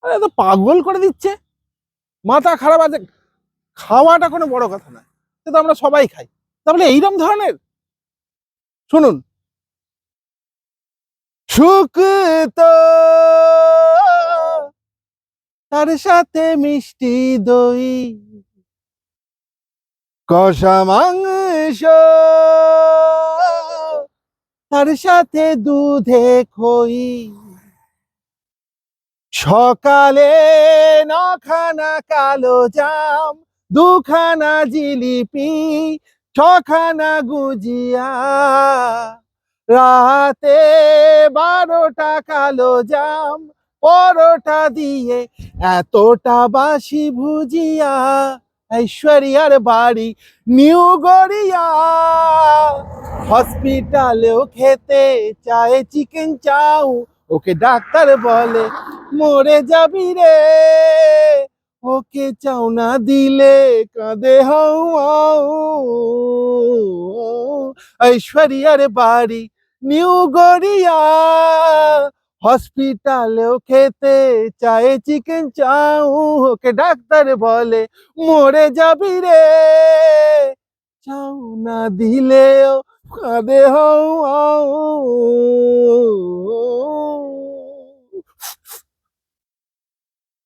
আরে তো পাগল করে দিচ্ছে, মাথা খারাপ আছে। খাওয়াটা কোনো বড় কথা নয়, সে তো আমরা সবাই খাই, তাহলে এইরকম ধরনের। শুনুন, সুখ তো তার সাথে মিষ্টি দই, কষা মাংস তার সাথে দুধে খই, সকালে নখানা কালো জাম, দুখানা জিলিপি, ছখানা গুজিয়া, রাতে 12টা কালো জাম, পরোটা দিয়ে এতটা বাসি ভুজিয়া। ঐশ্বরিয়ার বাড়ি নিউ গড়িয়া, হসপিটালেও খেতে চায় চিকেন চাউ, ওকে ডাক্তার বলে মরে যাবি রে, ওকে চাও না দিলে কাঁদে হাউ হাউ। ঐশ্বরিয়ার বাড়ি নিউ গড়িয়া, হসপিটালেও খেতে চায় চিকেন চাউ, ওকে ডাক্তার বলে মরে যাবি রে, চাউ না দিলেও কাঁদে হাউ হাউ।